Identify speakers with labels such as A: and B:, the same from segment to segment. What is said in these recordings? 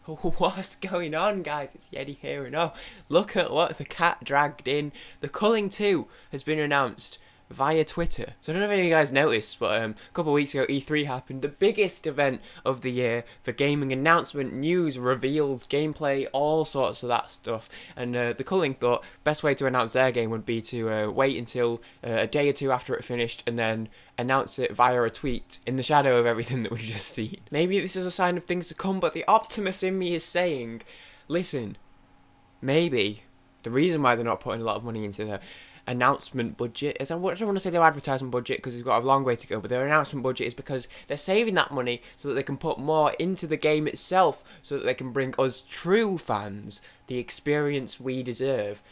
A: What's going on, guys? It's Yeti here, and oh, look at what the cat dragged in. The Culling 2 has been announced via Twitter. So I don't know if you guys noticed, but a couple of weeks ago E3 happened, the biggest event of the year for gaming, announcement, news, reveals, gameplay, all sorts of that stuff. And the Culling thought best way to announce their game would be to wait until a day or two after it finished and then announce it via a tweet in the shadow of everything that we've just seen. Maybe this is a sign of things to come, but the optimist in me is saying, listen, maybe the reason why they're not putting a lot of money into the announcement budget is, I don't want to say their advertisement budget because they've got a long way to go, but their announcement budget is because they're saving that money so that they can put more into the game itself, so that they can bring us true fans the experience we deserve.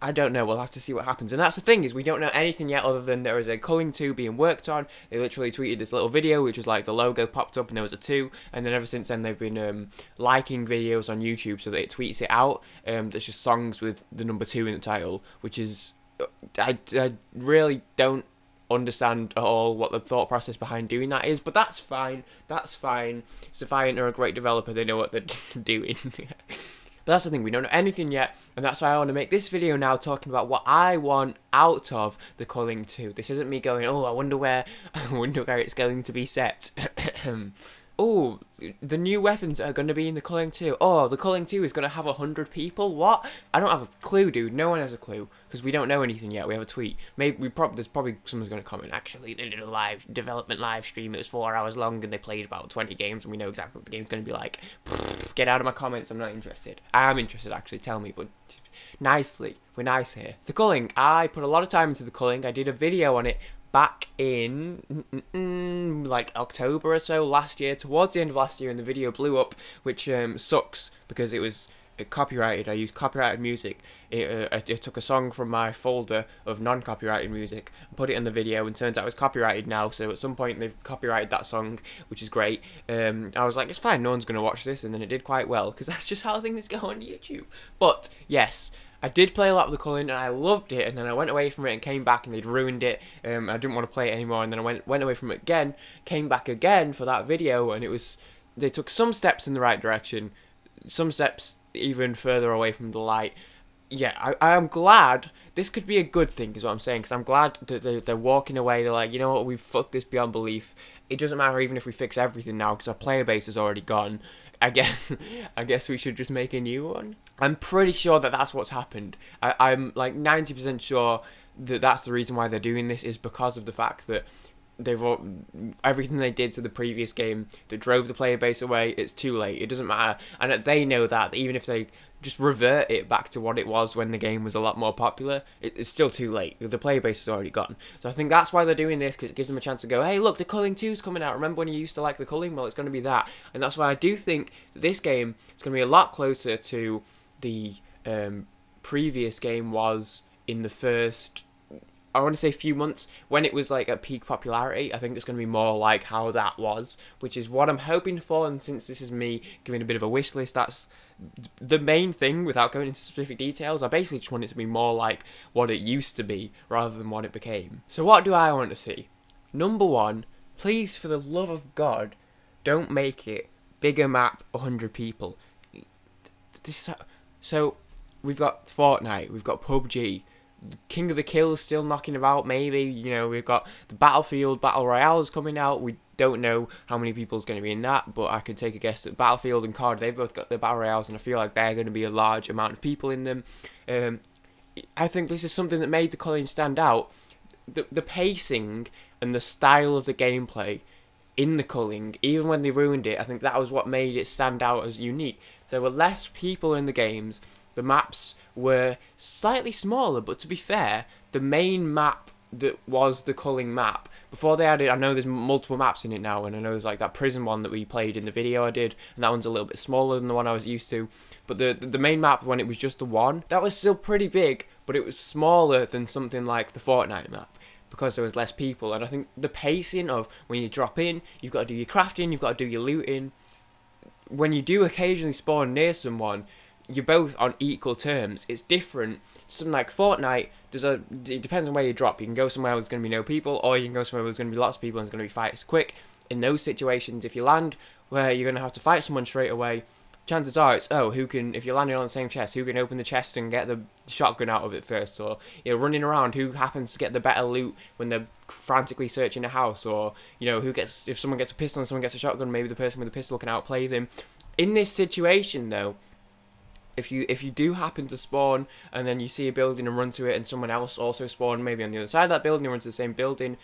A: I don't know, we'll have to see what happens. And that's the thing, is we don't know anything yet other than there is a Culling 2 being worked on. They literally tweeted this little video, which was like the logo popped up and there was a 2. And then ever since then they've been liking videos on YouTube so that it tweets it out. There's just songs with the number 2 in the title, which is... I really don't understand at all what the thought process behind doing that is, but that's fine. That's fine. Defiant are a great developer, they know what they're doing. But that's the thing, we don't know anything yet, and that's why I want to make this video now talking about what I want out of the Culling 2. This isn't me going, oh, I wonder where it's going to be set. Oh, the new weapons are going to be in the Culling 2. Oh, the Culling 2 is going to have 100 people? What? I don't have a clue, dude. No one has a clue, because we don't know anything yet. We have a tweet. Maybe there's probably someone's going to comment, actually, they did a live development live stream. It was 4 hours long, and they played about 20 games, and we know exactly what the game's going to be like. Pfft, get out of my comments. I'm not interested. I am interested, actually. Tell me, but nicely. We're nice here. The Culling. I put a lot of time into the Culling. I did a video on it back in like October or so last year, towards the end of last year, and the video blew up, which sucks because it was copyrighted. I used copyrighted music. I took a song from my folder of non-copyrighted music and put it in the video, and turns out it was copyrighted now, so at some point they've copyrighted that song, which is great. I was like, it's fine, no one's going to watch this, and then it did quite well, because that's just how things go on YouTube. But yes, I did play a lot of the Culling and I loved it, and then I went away from it and came back and they'd ruined it. I didn't want to play it anymore, and then I went away from it again, came back again for that video, and they took some steps in the right direction, some steps even further away from the light. Yeah, I am glad. This could be a good thing, is what I'm saying, because I'm glad that they're walking away. They're like, you know what, we've fucked this beyond belief. It doesn't matter even if we fix everything now, because our player base is already gone. I guess we should just make a new one. I'm pretty sure that that's what's happened. I'm like 90% sure that that's the reason why they're doing this, is because of the fact that everything they did to the previous game that drove the player base away, it's too late. It doesn't matter, and that they know that even if they just revert it back to what it was when the game was a lot more popular, it's still too late. The player base is already gone. So I think that's why they're doing this, because it gives them a chance to go, hey, look, the Culling 2's coming out. Remember when you used to like the Culling? Well, it's going to be that. And that's why I do think that this game is going to be a lot closer to the previous game was in the first, I want to say, few months when it was like at peak popularity. I think it's going to be more like how that was, which is what I'm hoping for. And since this is me giving a bit of a wish list, that's the main thing. Without going into specific details, I basically just want it to be more like what it used to be rather than what it became. So what do I want to see? Number one, please, for the love of God, don't make it bigger map, 100 people. So we've got Fortnite, we've got PUBG, King of the Kill still knocking about, maybe, you know, we've got the Battlefield Battle Royale is coming out. We don't know how many people's going to be in that, but I could take a guess that Battlefield and COD, they've both got their Battle Royales, and I feel like they're going to be a large amount of people in them. I think this is something that made the Culling stand out. The pacing and the style of the gameplay in the Culling, even when they ruined it, I think that was what made it stand out as unique. There were less people in the games, the maps were slightly smaller, but to be fair, the main map that was the Culling map, before they added, I know there's multiple maps in it now, and I know there's like that prison one that we played in the video I did, and that one's a little bit smaller than the one I was used to, but the main map, when it was just the one, that was still pretty big, but it was smaller than something like the Fortnite map, because there was less people. And I think the pacing of when you drop in, you've got to do your crafting, you've got to do your looting. When you do occasionally spawn near someone, you're both on equal terms. It's different. Something like Fortnite, it depends on where you drop. You can go somewhere where there's going to be no people, or you can go somewhere where there's going to be lots of people and it's going to be fights quick. In those situations, if you land where you're going to have to fight someone straight away, chances are it's, oh, who can, if you're landing on the same chest, who can open the chest and get the shotgun out of it first, or, you know, running around, who happens to get the better loot when they're frantically searching a house, or, you know, who gets, if someone gets a pistol and someone gets a shotgun, maybe the person with the pistol can outplay them. In this situation, though, if you do happen to spawn and then you see a building and run to it, and someone else also spawned maybe on the other side of that building and run to the same building,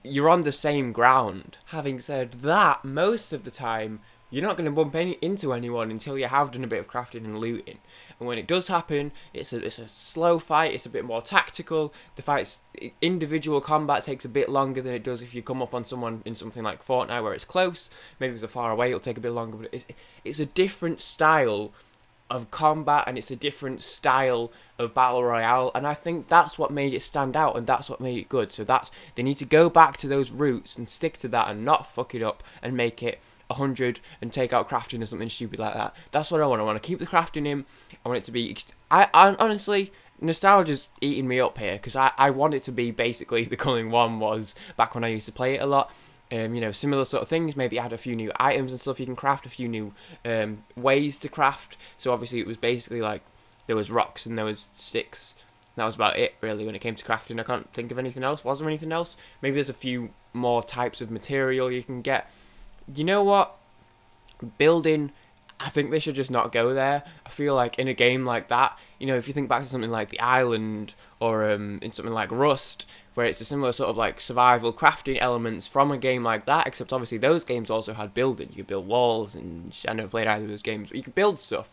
A: you're on the same ground. Having said that, most of the time you're not going to bump into anyone until you have done a bit of crafting and looting. And when it does happen, it's a slow fight, it's a bit more tactical. The fight's individual combat takes a bit longer than it does if you come up on someone in something like Fortnite where it's close. Maybe if it's far away, it'll take a bit longer, but it's a different style of combat, and it's a different style of battle royale, and I think that's what made it stand out, and that's what made it good. So they need to go back to those roots and stick to that and not fuck it up and make it 100 and take out crafting or something stupid like that. That's what I want. I want to keep the crafting in. I want it to be, I honestly, nostalgia's eating me up here, because I want it to be basically the Culling 1 was back when I used to play it a lot. You know, similar sort of things, maybe add a few new items and stuff you can craft, a few new ways to craft. So obviously it was basically like, there was rocks and there was sticks. That was about it, really, when it came to crafting. I can't think of anything else. Was there anything else? Maybe there's a few more types of material you can get. You know what? Building, I think they should just not go there. I feel like in a game like that, you know, if you think back to something like The Island, or in something like Rust, where it's a similar sort of like survival crafting elements from a game like that, except obviously those games also had building. You could build walls, and I never played either of those games, but you could build stuff.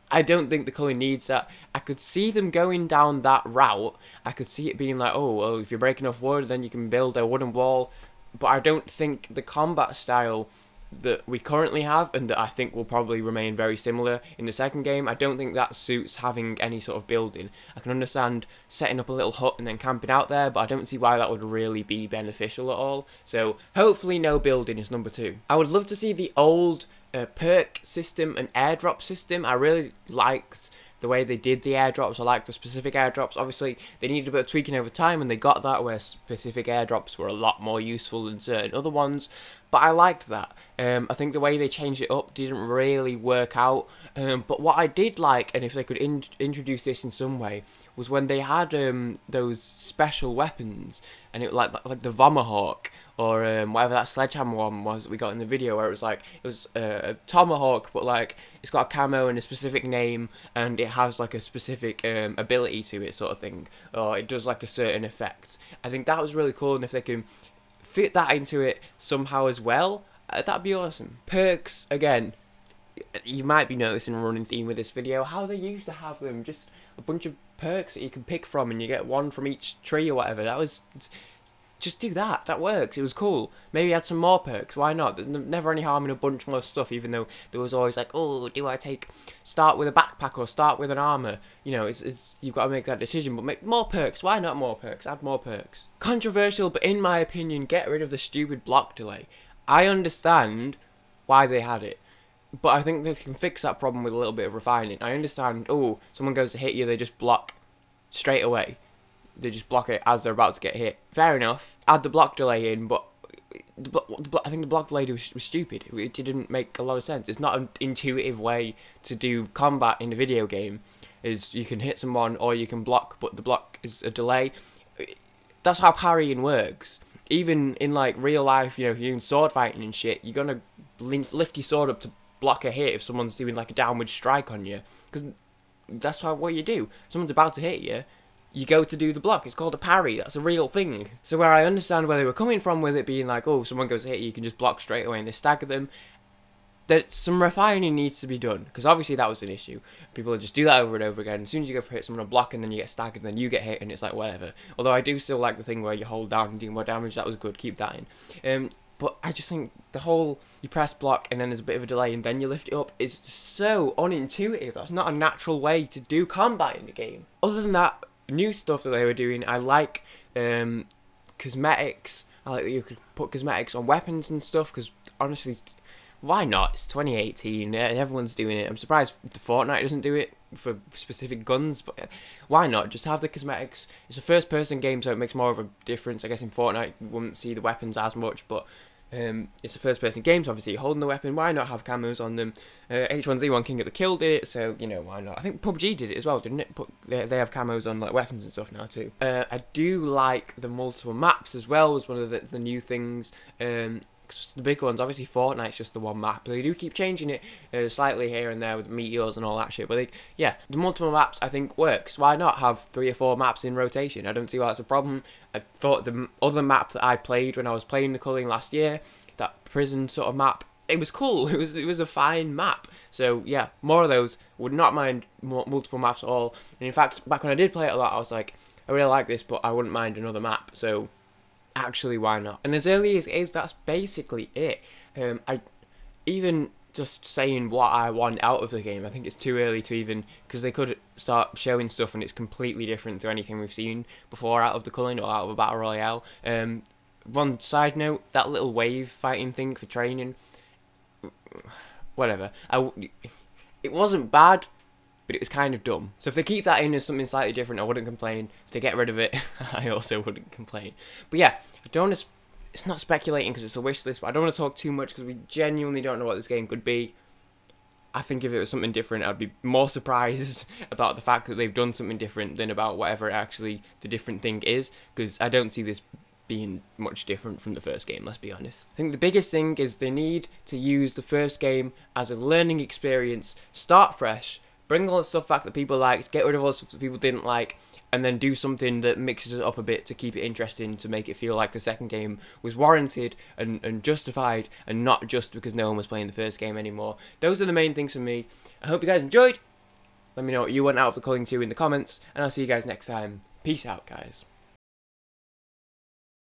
A: I don't think the Culling needs that. I could see them going down that route. I could see it being like, oh, well, if you break enough wood, then you can build a wooden wall. But I don't think the combat style that we currently have, and that I think will probably remain very similar in the second game, I don't think that suits having any sort of building. I can understand setting up a little hut and then camping out there, but I don't see why that would really be beneficial at all. So hopefully no building is number 2. I would love to see the old perk system and airdrop system. I really liked the way they did the airdrops. I liked the specific airdrops. Obviously, they needed a bit of tweaking over time, and they got that, where specific airdrops were a lot more useful than certain other ones. But I liked that. I think the way they changed it up didn't really work out. But what I did like, and if they could introduce this in some way, was when they had those special weapons, and it like the Vomahawk, or whatever that sledgehammer one was that we got in the video, where it was a tomahawk, but like it's got a camo and a specific name, and it has like a specific ability to it, sort of thing, or it does like a certain effect. I think that was really cool, and if they can fit that into it somehow as well, that'd be awesome. Perks, again, you might be noticing a running theme with this video, how they used to have them, just a bunch of perks that you can pick from, and you get one from each tree or whatever. That was, just do that, that works, it was cool. Maybe add some more perks, why not? There's never any harm in a bunch more stuff, even though there was always like, oh, do I start with a backpack or start with an armor? You know, you've got to make that decision, but make more perks, why not more perks? Add more perks. Controversial, but in my opinion, get rid of the stupid block delay. I understand why they had it, but I think they can fix that problem with a little bit of refining. I understand, oh, someone goes to hit you, they just block straight away. They just block it as they're about to get hit. Fair enough. Add the block delay in, but I think the block delay was stupid. It didn't make a lot of sense. It's not an intuitive way to do combat in a video game. Is you can hit someone or you can block, but the block is a delay. That's how parrying works. Even in like real life, you know, if you're doing sword fighting and shit, you're gonna lift your sword up to block a hit if someone's doing like a downward strike on you, because that's what you do. If someone's about to hit you, you go to do the block. It's called a parry. That's a real thing. So where I understand where they were coming from with it being like, oh, someone goes to hit you, you can just block straight away and they stagger them. That some refining needs to be done, because obviously that was an issue. People just do that over and over again. As soon as you go for hit someone, a block, and then you get staggered, and then you get hit, and it's like whatever. Although I do still like the thing where you hold down and do more damage. That was good. Keep that in. But I just think the whole you press block and then there's a bit of a delay and then you lift it up is so unintuitive. That's not a natural way to do combat in the game. Other than that, new stuff that they were doing, I like cosmetics. I like that you could put cosmetics on weapons and stuff, because honestly, why not? It's 2018, everyone's doing it. I'm surprised the Fortnite doesn't do it for specific guns, but why not? Just have the cosmetics. It's a first person game, so it makes more of a difference. I guess in Fortnite you wouldn't see the weapons as much, but It's a first-person game, so obviously you're holding the weapon. Why not have camos on them? H1Z1 King of the Kill did it, so, you know, why not? I think PUBG did it as well, didn't it? They have camos on like weapons and stuff now too. I do like the multiple maps as well as one of the new things. 'Cause the big ones, obviously Fortnite's just the one map, but they do keep changing it slightly here and there with meteors and all that shit. But yeah, the multiple maps I think works. Why not have 3 or 4 maps in rotation? I don't see why that's a problem. I thought the other map that I played when I was playing the Culling last year, that prison sort of map, it was cool. It was a fine map. So yeah, more of those. Would not mind multiple maps at all. And in fact, back when I did play it a lot, I was like, I really like this, but I wouldn't mind another map. So actually, why not? And as early as it is, that's basically it. I even just saying what I want out of the game, I think it's too early to even, because they could start showing stuff and it's completely different to anything we've seen before out of the Culling or out of a Battle Royale. One side note, that little wave fighting thing for training, whatever. It wasn't bad, but it was kind of dumb. So if they keep that in as something slightly different, I wouldn't complain. If they get rid of it, I also wouldn't complain. But yeah, I don't want to, it's not speculating because it's a wish list, but I don't want to talk too much because we genuinely don't know what this game could be. I think if it was something different, I'd be more surprised about the fact that they've done something different than about whatever actually the different thing is, because I don't see this being much different from the first game, let's be honest. I think the biggest thing is they need to use the first game as a learning experience, start fresh, bring all the stuff back that people liked, get rid of all the stuff that people didn't like, and then do something that mixes it up a bit to keep it interesting, to make it feel like the second game was warranted and justified, and not just because no one was playing the first game anymore. Those are the main things for me. I hope you guys enjoyed. Let me know what you want out of the Culling 2 in the comments, and I'll see you guys next time. Peace out, guys.